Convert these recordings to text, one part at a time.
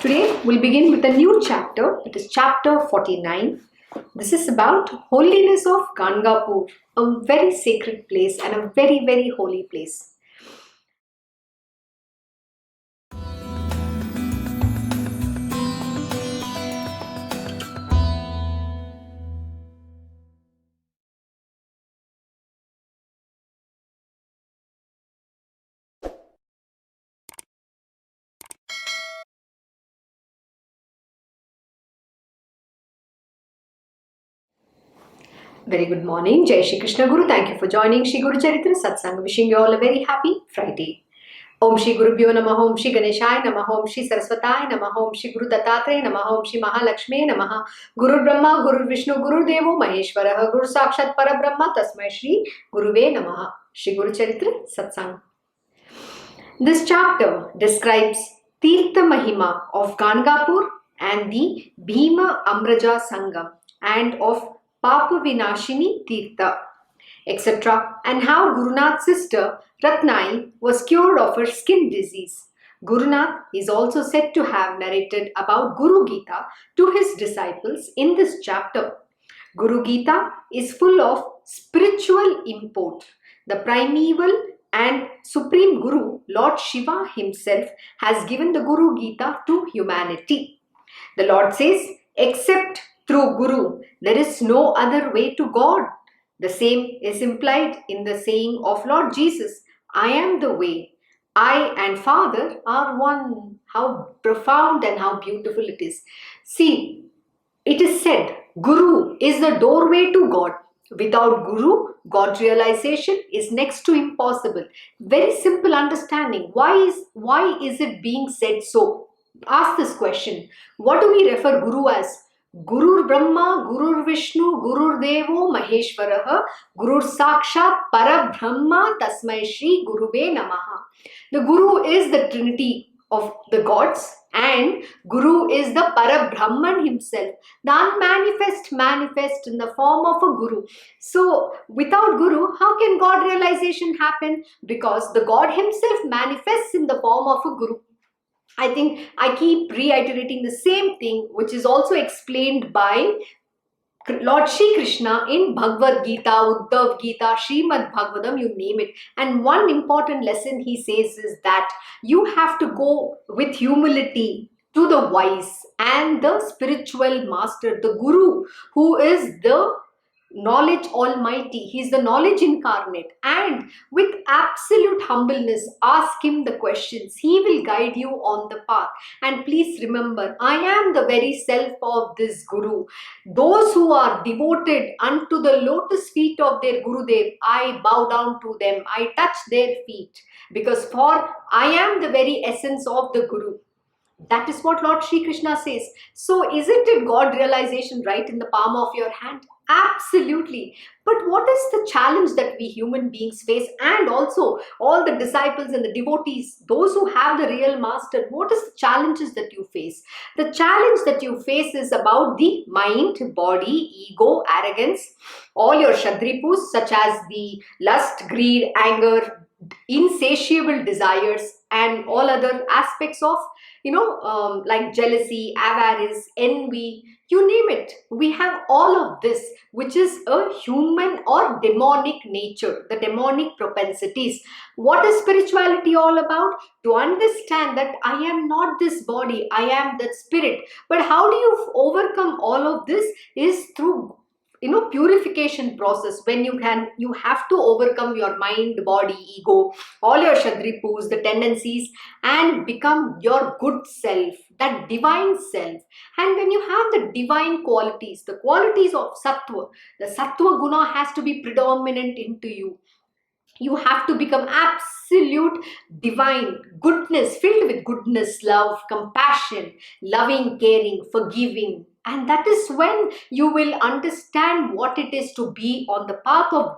Today we'll begin with a new chapter. It is chapter 49. This is about Holiness of Gangapur, a very sacred place and a very, very holy place. Very good morning. Jai Shri Krishna Guru. Thank you for joining Shri Guru Charitra Satsang. Wishing you all a very happy Friday. Om Shri Guru Bhyo Namaha, Om Shri Ganeshaya Namaha, Om Shri Saraswataya Namaha, Om Shri Guru Dattatreya Namaha, Om Shri Mahalakshmi Namaha, Guru Brahma, Guru Vishnu, Guru Devo Maheshwaraha, Guru Sakshat Parabrahma, Tasmai Shri Guruve Namaha. Shri Guru Charitra Satsang. This chapter describes Theertha Mahima of Ganagapur and the Bhima-Amaraja Sangam and of Papavinasini Theertha, etc., and how Guru Nath's sister Ratnai was cured of her skin disease. Guru Nath is also said to have narrated about Guru Gita to his disciples in this chapter. Guru Gita is full of spiritual import. The primeval and Supreme Guru, Lord Shiva himself, has given the Guru Gita to humanity. The Lord says, except through Guru, there is no other way to God. The same is implied in the saying of Lord Jesus, I am the way. I and Father are one. How profound and how beautiful it is. See, it is said, Guru is the doorway to God. Without Guru, God realization is next to impossible. Very simple understanding. Why is it being said so? Ask this question. What do we refer Guru as? Guru Brahma, Guru Vishnu, Guru Devo Maheshwaraha, Guru Sakshat Parabrahma, Tasmai Shri Guruve Namaha. The Guru is the trinity of the gods and Guru is the Parabrahman himself. The unmanifest manifest in the form of a Guru. So without Guru, how can God realization happen? Because the God himself manifests in the form of a Guru. I think I keep reiterating the same thing, which is also explained by Lord Shri Krishna in Bhagavad Gita, Uddhav Gita, Srimad Bhagavatam, you name it. And one important lesson he says is that you have to go with humility to the wise and the spiritual master, the Guru, who is the knowledge almighty. He is the knowledge incarnate, and with absolute humbleness ask him the questions. He will guide you on the path. And please remember, I am the very self of this Guru. Those who are devoted unto the lotus feet of their Gurudev, I bow down to them, I touch their feet, because for I am the very essence of the Guru. That is what Lord Shri Krishna says. So isn't it God realization right in the palm of your hand? Absolutely. But what is the challenge that we human beings face, and also all the disciples and the devotees, those who have the real master, what is the challenges that you face? The challenge that you face is about the mind, body, ego, arrogance, all your shadripus such as the lust, greed, anger, insatiable desires and all other aspects of like jealousy, avarice, envy, you name it. We have all of this, which is a human or demonic nature, the demonic propensities. What is spirituality all about? To understand that I am not this body, I am that spirit. But how do you overcome all of this is through purification process. When you have to overcome your mind, body, ego, all your shadripus, the tendencies, and become your good self, that divine self. And when you have the divine qualities, the qualities of sattva, the sattva guna has to be predominant into you. You have to become absolute divine goodness, filled with goodness, love, compassion, loving, caring, forgiving. And that is when you will understand what it is to be on the path of,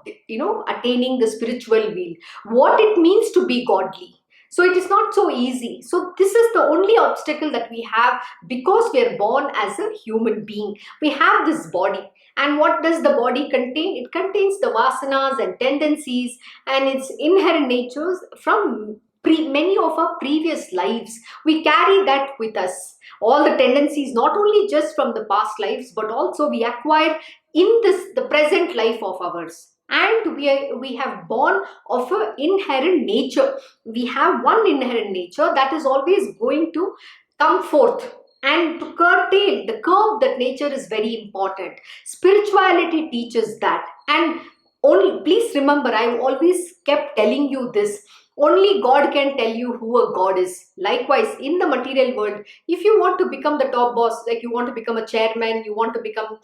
attaining the spiritual will, what it means to be godly. So it is not so easy. So this is the only obstacle that we have, because we are born as a human being. We have this body. And what does the body contain? It contains the vasanas and tendencies and its inherent natures from many of our previous lives. We carry that with us. All the tendencies, not only just from the past lives, but also we acquire in the present life of ours. And we have born of an inherent nature. We have one inherent nature that is always going to come forth, and to curtail the curve that nature is very important. Spirituality teaches that. And only, please remember, I've always kept telling you this, only God can tell you who a God is. Likewise, in the material world, if you want to become the top boss, like you want to become a chairman, you want to become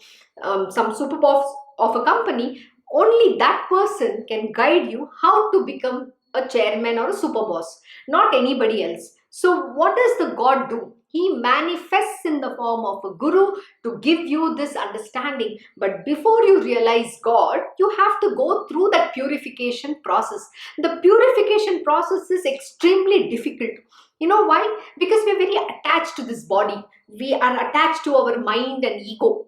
some super boss of a company, only that person can guide you how to become a chairman or a super boss, not anybody else. So what does the God do? He manifests in the form of a guru to give you this understanding. But before you realize God, you have to go through that purification process. The purification process is extremely difficult. You know why? Because we're very attached to this body. We are attached to our mind and ego.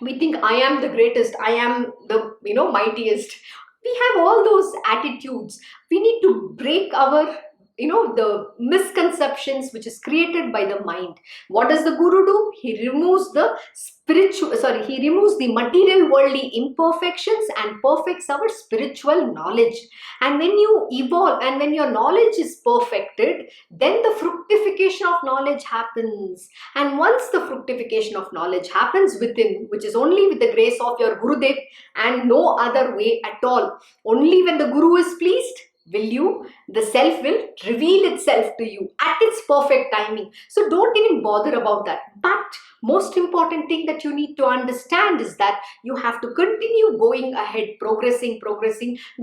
We think I am the greatest, I am the mightiest. We have all those attitudes. We need to break our the misconceptions which is created by the mind. What does the guru do? He removes the he removes the material worldly imperfections and perfects our spiritual knowledge. And when you evolve and when your knowledge is perfected, then the fructification of knowledge happens. And once the fructification of knowledge happens within, which is only with the grace of your Gurudev and no other way at all, only when the Guru is pleased, the self will reveal itself to you at its perfect timing. So don't even bother about that. But most important thing that you need to understand is that you have to continue going ahead, progressing,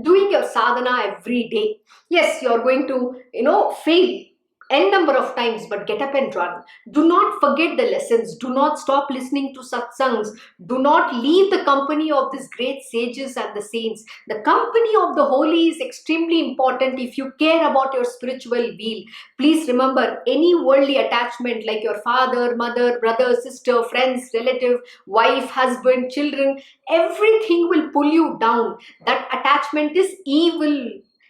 doing your sadhana every day. Yes, you're going to, fail n number of times, but get up and run. Do not forget the lessons. Do not stop listening to satsangs. Do not leave the company of these great sages and the saints. The company of the holy is extremely important if you care about your spiritual weal. Please remember, any worldly attachment like your father, mother, brother, sister, friends, relative, wife, husband, children, everything will pull you down. That attachment is evil.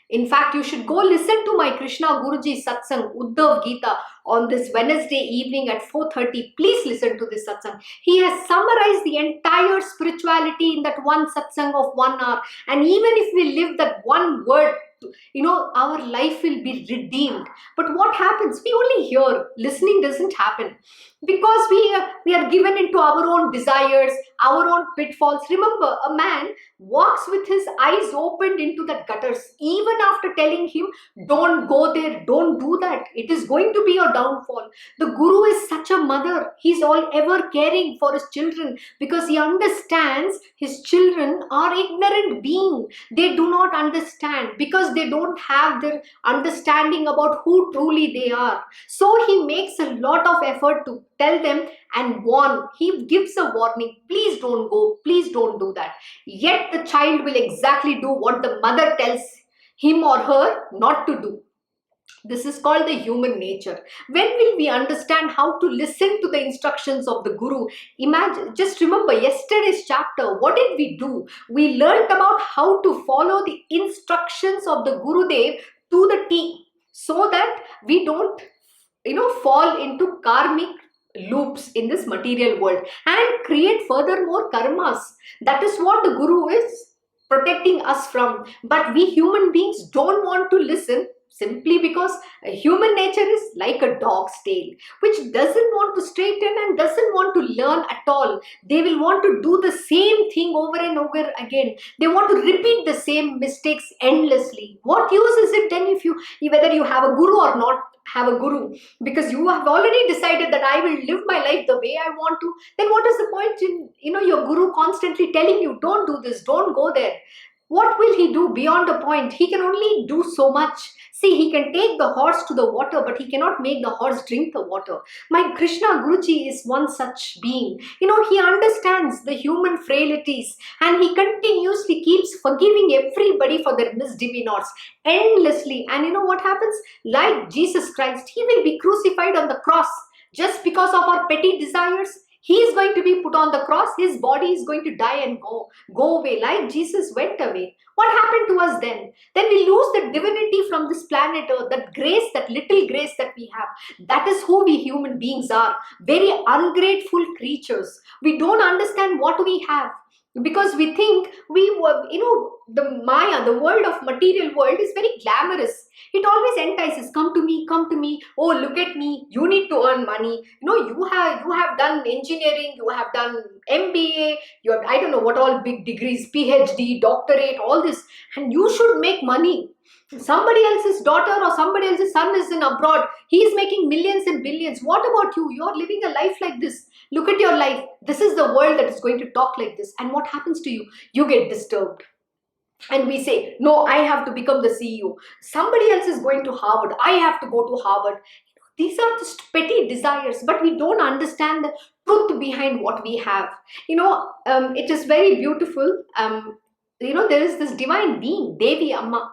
In fact, you should go listen to my Krishna Guruji Satsang, Uddhav Gita, on this Wednesday evening at 4:30. Please listen to this satsang. He has summarized the entire spirituality in that one satsang of 1 hour. And even if we live that one word, our life will be redeemed. But what happens? We only hear. Listening doesn't happen. Because we are given into our own desires, our own pitfalls. Remember, a man walks with his eyes opened into the gutters, even after telling him, don't go there, don't do that. It is going to be your downfall. The Guru is such a mother. He's all ever caring for his children because he understands his children are ignorant beings. They do not understand because they don't have their understanding about who truly they are. So he makes a lot of effort to tell them and warn. He gives a warning. Please don't go. Please don't do that. Yet the child will exactly do what the mother tells him or her not to do. This is called the human nature. When will we understand how to listen to the instructions of the Guru? Imagine, just remember yesterday's chapter. What did we do? We learned about how to follow the instructions of the Gurudev to the T, so that we don't, fall into karmic loops in this material world and create furthermore karmas. That is what the Guru is protecting us from. But we human beings don't want to listen, simply because human nature is like a dog's tail, which doesn't want to straighten and doesn't want to learn at all. They will want to do the same thing over and over again. They want to repeat the same mistakes endlessly. What use is it then if whether you have a guru or not have a guru? Because you have already decided that I will live my life the way I want to. Then what is the point in your guru constantly telling you, don't do this, don't go there? What will he do beyond a point? He can only do so much. See, he can take the horse to the water, but he cannot make the horse drink the water. My Krishna Guruji is one such being. He understands the human frailties and he continuously keeps forgiving everybody for their misdemeanors endlessly. And what happens? Like Jesus Christ, he will be crucified on the cross just because of our petty desires. He is going to be put on the cross. His body is going to die and go away, like Jesus went away. What happened to us then? Then we lose the divinity from this planet Earth, that grace, that little grace that we have. That is who we human beings are. Very ungrateful creatures. We don't understand what we have, because we think we were, the Maya, the world of material world is very glamorous. It always entices, come to me, oh, look at me, you need to earn money. You have done engineering, you have done MBA, you have, I don't know what all big degrees, PhD, doctorate, all this, and you should make money. Somebody else's daughter or somebody else's son is in abroad. He is making millions and billions. What about you? You are living a life like this. Look at your life. This is the world that is going to talk like this. And what happens to you? You get disturbed. And we say, no, I have to become the CEO. Somebody else is going to Harvard. I have to go to Harvard. These are just petty desires, but we don't understand the truth behind what we have. It is very beautiful. There is this divine being, Devi Amma.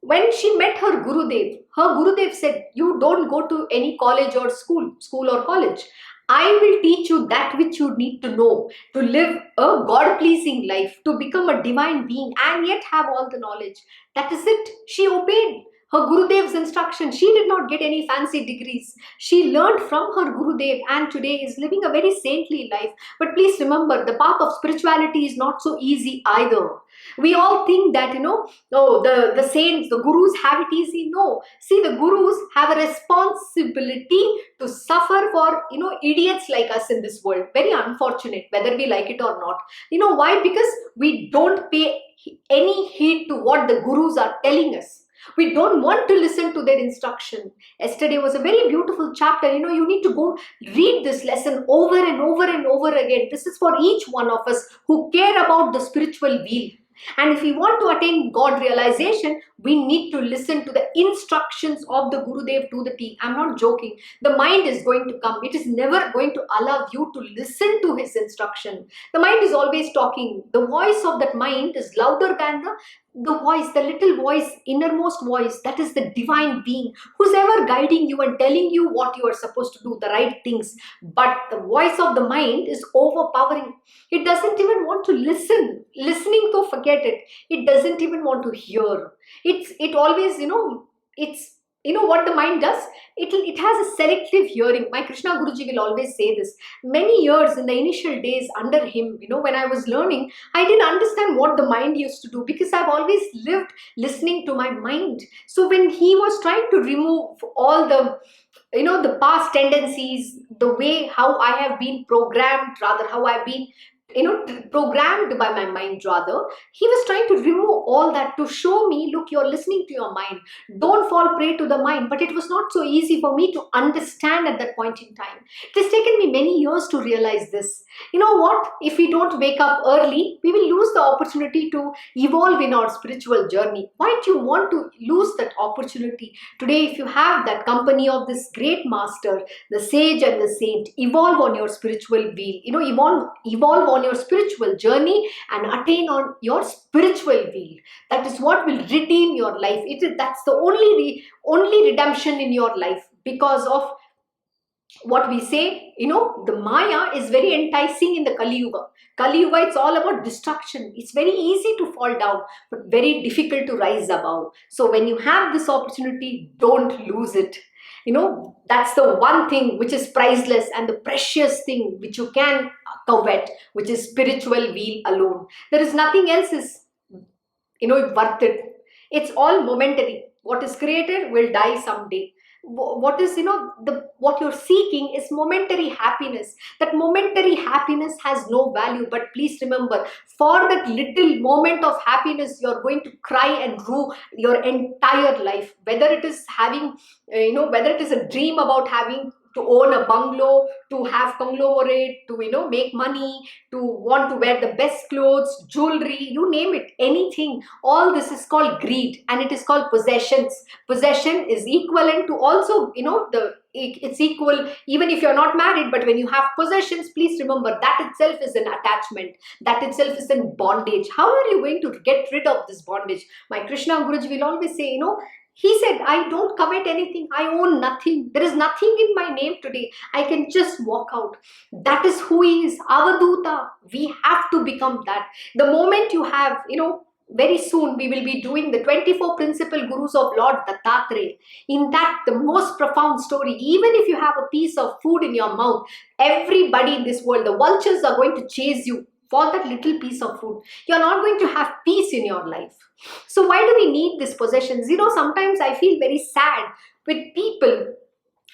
When she met her Gurudev said, you don't go to any college or school or college. I will teach you that which you need to know to live a God-pleasing life, to become a divine being and yet have all the knowledge. That is it. She obeyed her Gurudev's instruction. She did not get any fancy degrees. She learned from her Gurudev and today is living a very saintly life. But please remember, the path of spirituality is not so easy either. We all think that, the saints, the gurus have it easy. No. See, the gurus have a responsibility to suffer for, idiots like us in this world. Very unfortunate, whether we like it or not. Why? Because we don't pay any heed to what the gurus are telling us. We don't want to listen to their instruction. Yesterday was a very beautiful chapter. You need to go read this lesson over and over and over again. This is for each one of us who care about the spiritual wheel. And if we want to attain God realization, we need to listen to the instructions of the Gurudev to the T. I'm not joking. The mind is going to come. It is never going to allow you to listen to his instruction. The mind is always talking. The voice of that mind is louder than the voice, the little voice, innermost voice, that is the divine being who's ever guiding you and telling you what you are supposed to do, the right things. But the voice of the mind is overpowering. It doesn't even want to listen. Listening to forget it. It doesn't even want to hear. It always, it's, what the mind does? It has a selective hearing. My Krishna Guruji will always say this. Many years in the initial days under him, when I was learning, I didn't understand what the mind used to do because I've always lived listening to my mind. So when he was trying to remove all the past tendencies, the way how I have been programmed, rather how I've been programmed by my mind, rather, he was trying to remove all that to show me, look, you're listening to your mind. Don't fall prey to the mind. But it was not so easy for me to understand at that point in time. It has taken me many years to realize this. You know what? If we don't wake up early, we will lose the opportunity to evolve in our spiritual journey. Why do you want to lose that opportunity? Today, if you have that company of this great master, the sage and the saint, evolve on your spiritual wheel. Evolve on your spiritual journey and attain on your spiritual wheel. That is what will redeem your life. That's the only redemption in your life, because of what we say, the Maya is very enticing in the Kali Yuga. Kali Yuga, it's all about destruction. It's very easy to fall down, but very difficult to rise above. So when you have this opportunity, don't lose it. That's the one thing which is priceless and the precious thing which you can covet, which is spiritual wheel alone. There is nothing else is, worth it. It's all momentary. What is created will die someday. What is, what you're seeking is momentary happiness. That momentary happiness has no value. But please remember, for that little moment of happiness, you're going to cry and rue your entire life. Whether it is having, whether it is a dream about having to own a bungalow, to have conglomerate, to, make money, to want to wear the best clothes, jewelry, you name it, anything. All this is called greed, and it is called possessions. Possession is equivalent to also, it's equal even if you're not married, but when you have possessions, please remember that itself is an attachment. That itself is in bondage. How are you going to get rid of this bondage? My Krishna Guruji will always say, He said, I don't covet anything. I own nothing. There is nothing in my name today. I can just walk out. That is who he is. Avaduta. We have to become that. The moment you have, very soon we will be doing the 24 principal gurus of Lord Dattatreya. In that, the most profound story, even if you have a piece of food in your mouth, everybody in this world, the vultures are going to chase you for that little piece of food. You're not going to have peace in your life. So why do we need these possessions? Sometimes I feel very sad with people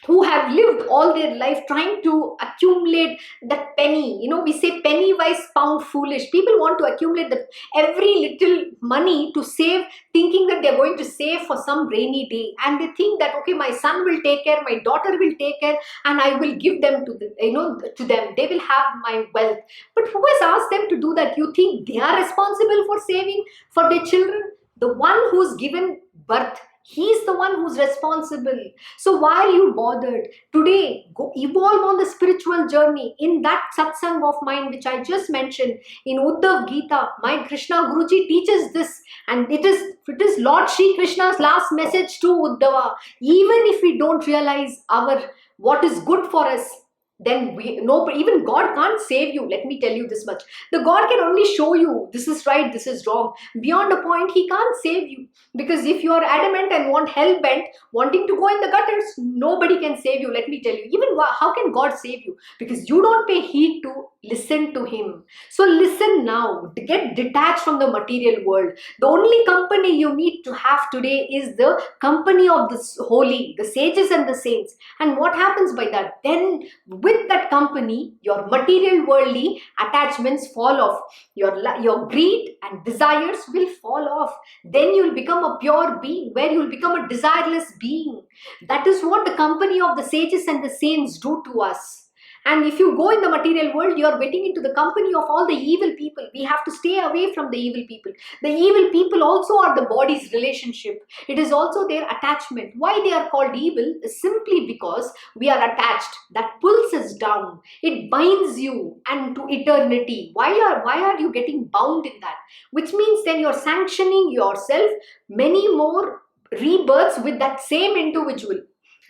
who have lived all their life trying to accumulate that penny. We say penny wise, pound foolish. People want to accumulate every little money to save, thinking that they're going to save for some rainy day. And they think that, okay, my son will take care, my daughter will take care, and I will give them to them. They will have my wealth. But who has asked them to do that? You think they are responsible for saving for their children? The one who's given birth, he's the one who's responsible. So why are you bothered? Today, go evolve on the spiritual journey. In that satsang of mine, which I just mentioned, in Uddhav Gita, my Krishna Guruji teaches this. And it is Lord Shri Krishna's last message to Uddhava. Even if we don't realize what is good for us, then even God can't save you. Let me tell you this much. The God can only show you this is right, this is wrong. Beyond a point, he can't save you. Because if you are adamant and hell-bent, wanting to go in the gutters, nobody can save you. Let me tell you. Even how can God save you? Because you don't pay heed to listen to him. So listen now. Get detached from the material world. The only company you need to have today is the company of the holy, the sages and the saints. And what happens by that? Then with that company, your material worldly attachments fall off. Your greed and desires will fall off. Then you will become a pure being, where you will become a desireless being. That is what the company of the sages and the saints do to us. And if you go in the material world, you are getting into the company of all the evil people. We have to stay away from the evil people. The evil people also are the body's relationship. It is also their attachment. Why they are called evil is simply because we are attached. That pulls us down. It binds you and to eternity. Why are you getting bound in that? Which means then you're sanctioning yourself many more rebirths with that same individual.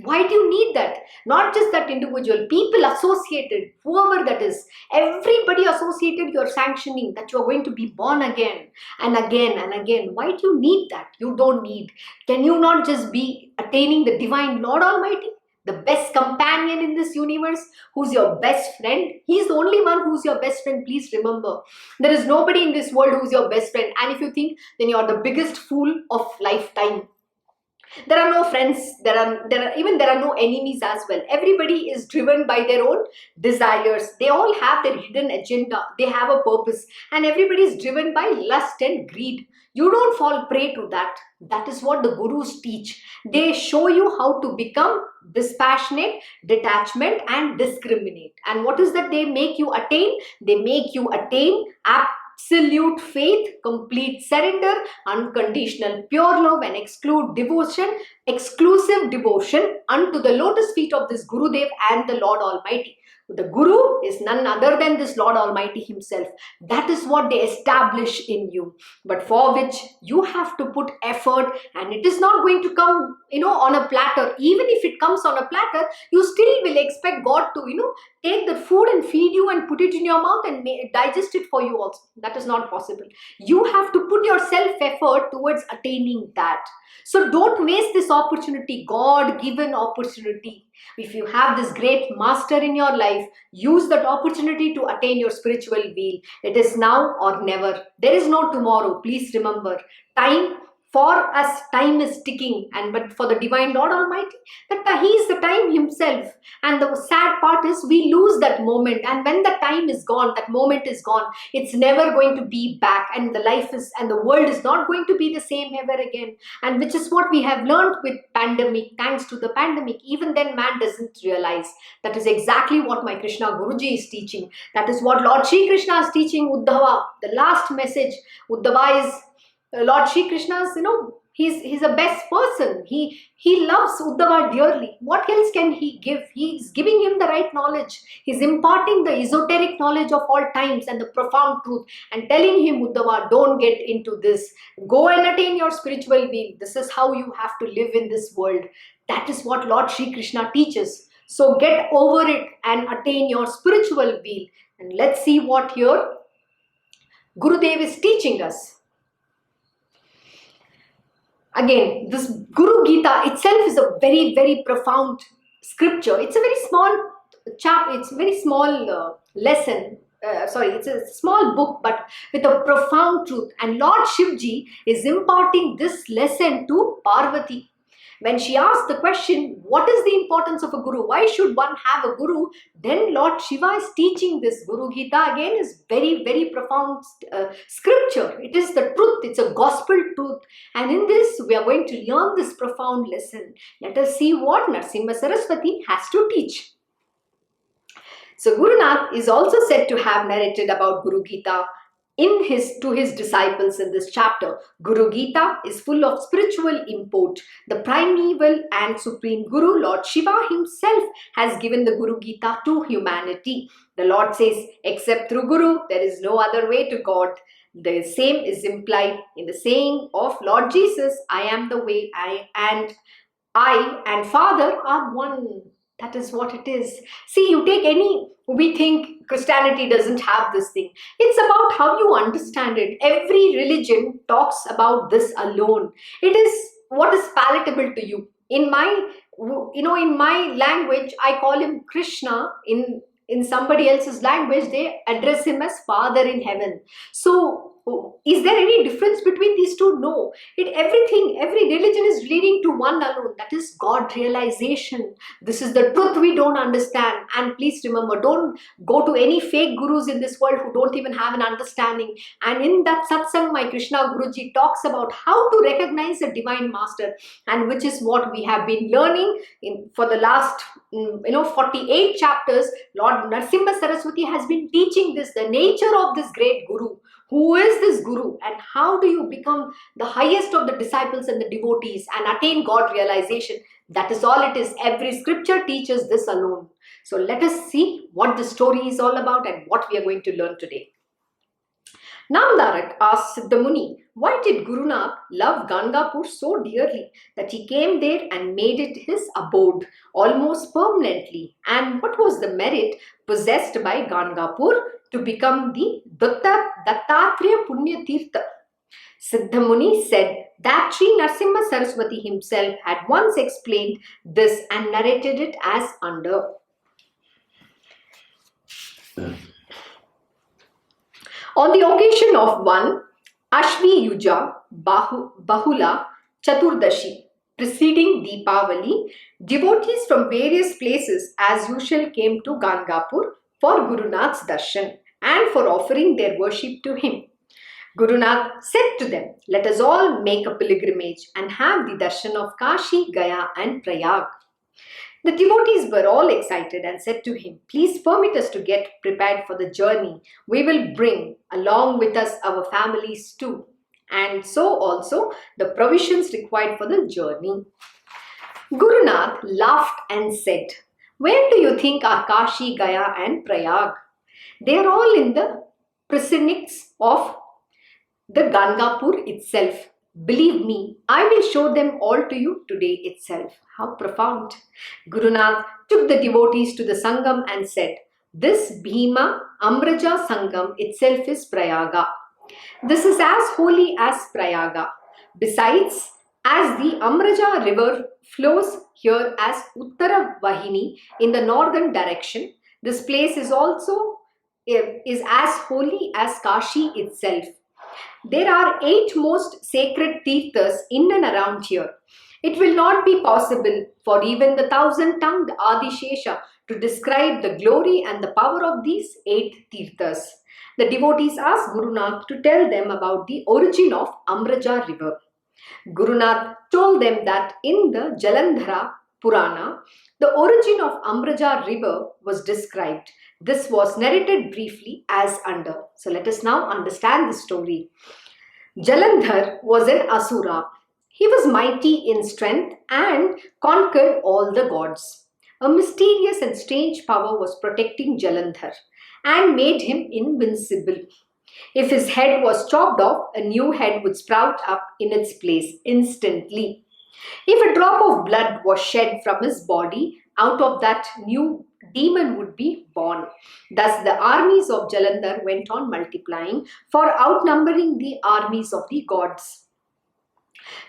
Why do you need that? Not just that individual, people associated, whoever that is, everybody associated, you're sanctioning that you're going to be born again and again and again. Why do you need that? You don't need. Can you not just be attaining the divine Lord Almighty? The best companion in this universe, who's your best friend? He's the only one who's your best friend. Please remember, there is nobody in this world who's your best friend. And if you think, then you're the biggest fool of lifetime. There are no friends, there are no enemies as well. Everybody is driven by their own desires. They all have their hidden agenda. They have a purpose. And everybody is driven by lust and greed. You don't fall prey to that. That is what the gurus teach. They show you how to become dispassionate, detachment, and discriminate. And what is that they make you attain? They make you attain absolute faith, complete surrender, unconditional pure love, and exclusive devotion unto the lotus feet of this Gurudev and the Lord Almighty. The Guru is none other than this Lord Almighty himself. That is what they establish in you. But for which you have to put effort, and it is not going to come, on a platter. Even if it comes on a platter, you still will expect God to, take the food and feed you and put it in your mouth and digest it for you also. That is not possible. You have to put your self-effort towards attaining that. So don't waste this opportunity, God-given opportunity. If you have this great master in your life, use that opportunity to attain your spiritual wheel. It is now or never. There is no tomorrow. Please remember, for us, time is ticking, but for the divine Lord Almighty, that he is the time himself. And the sad part is we lose that moment. And when the time is gone, that moment is gone. It's never going to be back. And the world is not going to be the same ever again. And which is what we have learned with pandemic. Thanks to the pandemic, even then man doesn't realize. That is exactly what my Krishna Guruji is teaching. That is what Lord Shri Krishna is teaching Uddhava. The last message, Uddhava is Lord Shri Krishna's, He's a best person. He loves Uddhava dearly. What else can he give? He's giving him the right knowledge. He's imparting the esoteric knowledge of all times and the profound truth and telling him, Uddhava, don't get into this. Go and attain your spiritual being. This is how you have to live in this world. That is what Lord Shri Krishna teaches. So get over it and attain your spiritual wheel. And let's see what here Gurudev is teaching us. Again, this Guru Gita itself is a very, very profound scripture. It's a very small it's a very small lesson. It's a small book, but with a profound truth. And Lord Shivji is imparting this lesson to Parvati. When she asked the question, what is the importance of a guru? Why should one have a guru? Then Lord Shiva is teaching this. Guru Gita again is very, very profound scripture. It is the truth. It's a gospel truth. And in this, we are going to learn this profound lesson. Let us see what Narasimha Saraswati has to teach. So Guru Nath is also said to have narrated about Guru Gita to his disciples in this chapter. Guru Gita is full of spiritual import. The primeval and supreme Guru, Lord Shiva himself, has given the Guru Gita to humanity. The Lord says, except through Guru, there is no other way to God. The same is implied in the saying of Lord Jesus, I am the way, I and Father are one. That is what it is. See, we think Christianity doesn't have this thing. It's about how you understand it. Every religion talks about this alone. It is what is palatable to you. In my language, I call him Krishna. In somebody else's language, they address him as Father in heaven. So, is there any difference between these two? No. Every religion is leading to one alone. That is God realization. This is the truth we don't understand. And please remember, don't go to any fake gurus in this world who don't even have an understanding. And in that satsang, my Krishna Guruji talks about how to recognize a divine master, and which is what we have been learning for the last 48 chapters. Lord Narasimha Saraswati has been teaching this, the nature of this great Guru. Who is this Guru, and how do you become the highest of the disciples and the devotees and attain God realization? That is all it is. Every scripture teaches this alone. So let us see what the story is all about and what we are going to learn today. Namdarak asked Siddha Muni, why did Guru Nath love Gangapur so dearly that he came there and made it his abode almost permanently? And what was the merit possessed by Gangapur to become the Dattatreya Punya Theertha? Siddha Muni said that Sri Narasimha Saraswati himself had once explained this and narrated it as under. On the occasion of one Ashvi Yuja Bahula Chaturdashi, preceding Deepavali, devotees from various places as usual came to Gangapur for Guru Nath's darshan and for offering their worship to him. Guru Nath said to them, let us all make a pilgrimage and have the darshan of Kashi, Gaya and Prayaga. The devotees were all excited and said to him, please permit us to get prepared for the journey. We will bring along with us our families too, and so also the provisions required for the journey. Guru Nath laughed and said, where do you think are Kashi, Gaya and Prayaga? They are all in the precincts of the Gangapur itself. Believe me, I will show them all to you today itself. How profound. Guru Nath took the devotees to the Sangam and said, this Bhima-Amaraja Sangam itself is Prayaga. This is as holy as Prayaga. Besides, as the Amaraja river flows here as Uttara Vahini in the northern direction, this place is as holy as Kashi itself. There are 8 most sacred Theerthas in and around here. It will not be possible for even the 1,000-tongued Adishesha to describe the glory and the power of these 8 Theerthas. The devotees asked Guru Nath to tell them about the origin of Amaraja river. Guru Nath told them that in the Jalandhara Purana, the origin of Amaraja river was described. This was narrated briefly as under. So let us now understand the story. Jalandhar was an Asura. He was mighty in strength and conquered all the gods. A mysterious and strange power was protecting Jalandhar and made him invincible. If his head was chopped off, a new head would sprout up in its place instantly. If a drop of blood was shed from his body, out of that new demon would be born. Thus the armies of Jalandhar went on multiplying, far outnumbering the armies of the gods.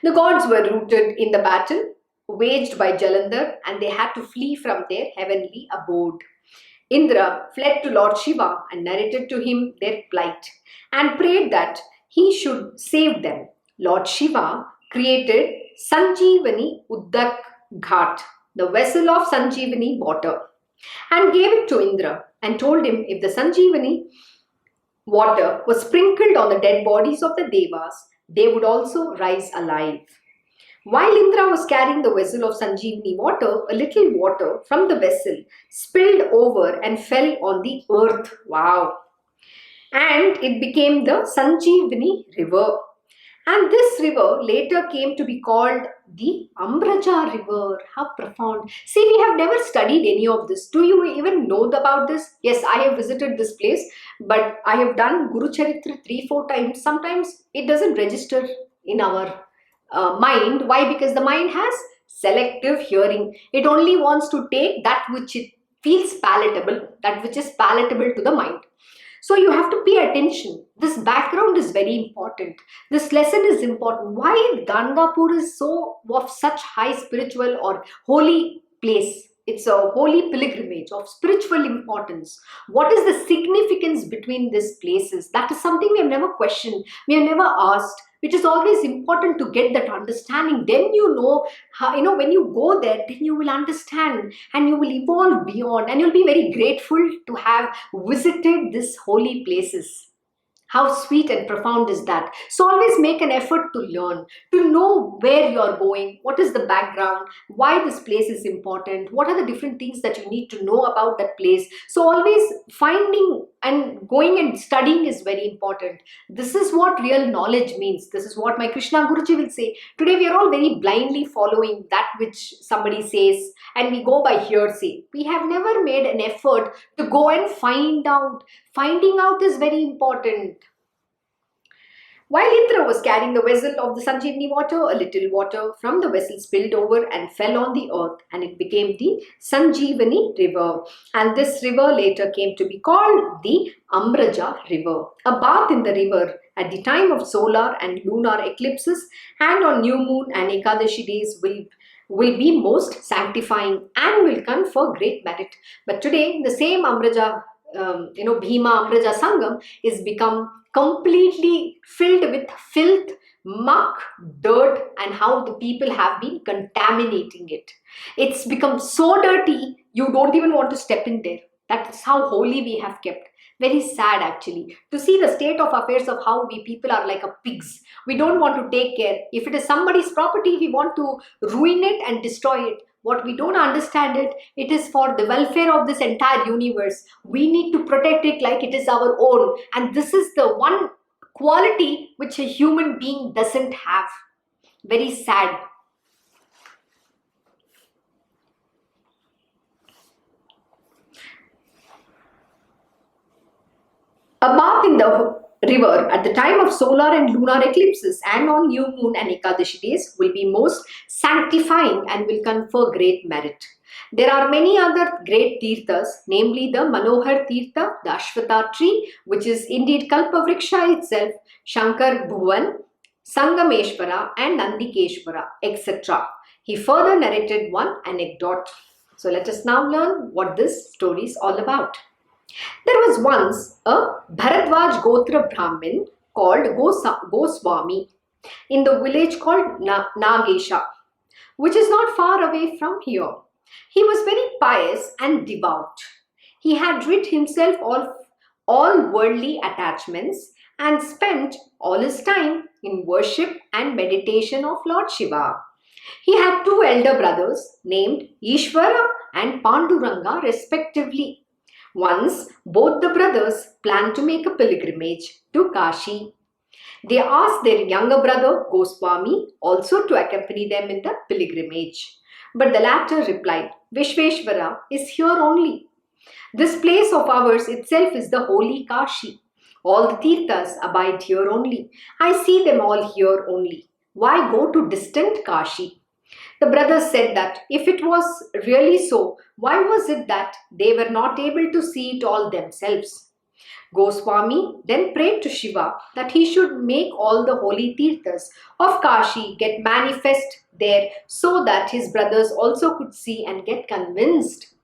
The gods were rooted in the battle waged by Jalandhar, and they had to flee from their heavenly abode. Indra fled to Lord Shiva and narrated to him their plight and prayed that he should save them. Lord Shiva created Sanjeevani Uddak Ghat, the vessel of Sanjeevani water, and gave it to Indra and told him if the Sanjeevani water was sprinkled on the dead bodies of the Devas, they would also rise alive. While Indra was carrying the vessel of Sanjeevani water, a little water from the vessel spilled over and fell on the earth. Wow! And it became the Sanjeevani river. And this river later came to be called the Amraja river. How profound. See, we have never studied any of this. Do you even know about this? Yes, I have visited this place, but I have done Guru Charitra 3-4 times. Sometimes it doesn't register in our mind. Why? Because the mind has selective hearing. It only wants to take that which it feels palatable, that which is palatable to the mind. So you have to pay attention. This background is very important. This lesson is important. Why Gangapur is so of such high spiritual or holy place? It's a holy pilgrimage of spiritual importance. What is the significance between these places? That is something we have never questioned. We have never asked. It is always important to get that understanding. Then you know how, when you go there, then you will understand and you will evolve beyond, and you'll be very grateful to have visited these holy places. How sweet and profound is that? So always make an effort to learn, to know where you are going, what is the background, why this place is important, what are the different things that you need to know about that place. So always finding and going and studying is very important. This is what real knowledge means. This is what my Krishna Guruji will say. Today we are all very blindly following that which somebody says, and we go by hearsay. We have never made an effort to go and find out. Finding out is very important. While Indra was carrying the vessel of the Sanjeevani water, a little water from the vessel spilled over and fell on the earth, and it became the Sanjeevani river. And this river later came to be called the Amraja river. A bath in the river at the time of solar and lunar eclipses and on new moon and Ekadashi days will be most sanctifying and will confer great merit. But today the same Amraja Bhima-Amaraja Sangam is become completely filled with filth, muck, dirt, and how the people have been contaminating it. It's become so dirty, you don't even want to step in there. That's how holy we have kept. Very sad actually to see the state of affairs of how we people are like a pigs. We don't want to take care. If it is somebody's property, we want to ruin it and destroy it. What we don't understand it is for the welfare of this entire universe. We need to protect it like it is our own. And this is the one quality which a human being doesn't have. Very sad. A bath in the river at the time of solar and lunar eclipses and on new moon and Ekadashi days will be most sanctifying and will confer great merit. There are many other great Theerthas, namely the Manohar Theertha, the Ashwata tree, which is indeed Kalpavriksha itself, Shankar Bhuvan, Sangameshwara and Nandikeshwara, etc. He further narrated one anecdote. So let us now learn what this story is all about. There was once a Bharadwaj Gotra Brahmin called Goswami in the village called Nagesha, which is not far away from here. He was very pious and devout. He had rid himself of all worldly attachments and spent all his time in worship and meditation of Lord Shiva. He had two elder brothers named Ishvara and Panduranga respectively. Once, both the brothers planned to make a pilgrimage to Kashi. They asked their younger brother Goswami also to accompany them in the pilgrimage. But the latter replied, Vishweshwara is here only. This place of ours itself is the holy Kashi. All the Theerthas abide here only. I see them all here only. Why go to distant Kashi? The brothers said that if it was really so, why was it that they were not able to see it all themselves? Goswami then prayed to Shiva that he should make all the holy Theerthas of Kashi get manifest there so that his brothers also could see and get convinced.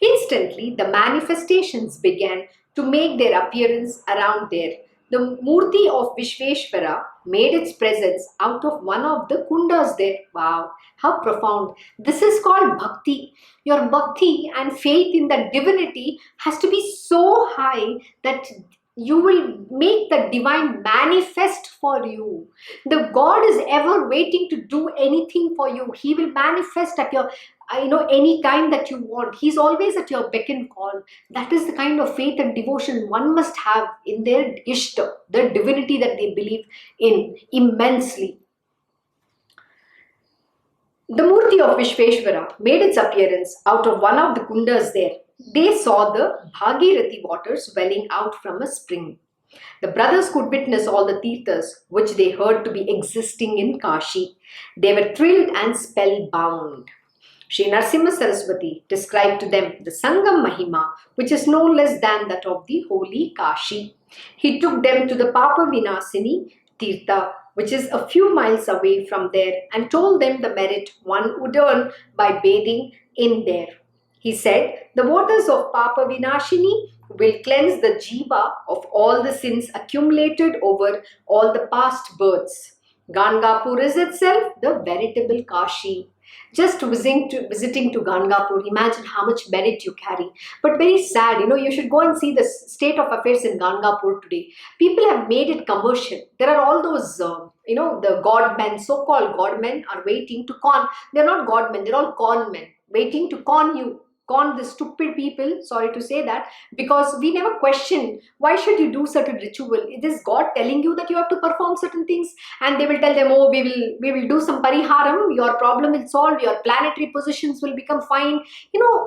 Instantly, the manifestations began to make their appearance around there. The Murthy of Vishweshwaram made its presence out of one of the kundas there. Wow, how profound. This is called bhakti. Your bhakti and faith in the divinity has to be so high that you will make the divine manifest for you. The God is ever waiting to do anything for you. He will manifest at your any time that you want. He's always at your beck and call. That is the kind of faith and devotion one must have in their Ishta, the divinity that they believe in immensely. The Murthy of Vishweshwaram made its appearance out of one of the kundas there. They saw the Bhagirathi waters welling out from a spring. The brothers could witness all the Theerthas which they heard to be existing in Kashi. They were thrilled and spellbound. Sri Narasimha Saraswati described to them the Sangam Mahima, which is no less than that of the holy Kashi. He took them to the Papavinasini Theertha, which is a few miles away from there, and told them the merit one would earn by bathing in there. He said, the waters of Papavinasini will cleanse the jiva of all the sins accumulated over all the past births. Gangapur is itself the veritable Kashi. Just visiting to Gangapur, imagine how much merit you carry. But very sad, you should go and see the state of affairs in Gangapur today. People have made it commercial. There are all those, the godmen, so-called godmen are waiting to con. They're not godmen, they're all con men, waiting to con you. Con the stupid people, sorry to say that, because we never question why should you do certain ritual. It is God telling you that you have to perform certain things, and they will tell them, oh, we will do some pariharam, your problem will solve, your planetary positions will become fine,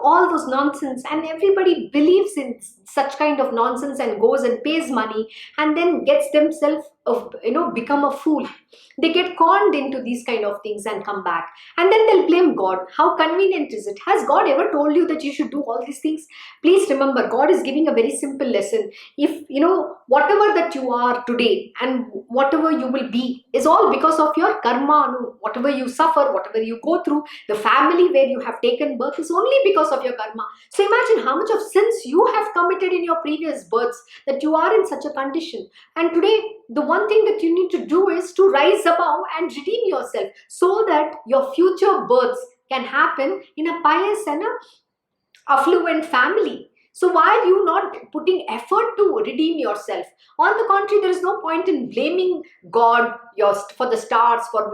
all those nonsense. And everybody believes in such kind of nonsense and goes and pays money and then gets themselves become a fool. They get conned into these kind of things and come back, and then they'll blame God. How convenient is it? Has God ever told you that you should do all these things? Please remember, God is giving a very simple lesson. If whatever that you are today and whatever you will be is all because of your karma. Whatever you suffer, whatever you go through, the family where you have taken birth is only because of your karma. So imagine how much of sins you have committed in your previous births that you are in such a condition. And today, the one thing that you need to do is to rise above and redeem yourself so that your future births can happen in a pious and affluent family. So why are you not putting effort to redeem yourself? On the contrary, there is no point in blaming God for the stars, for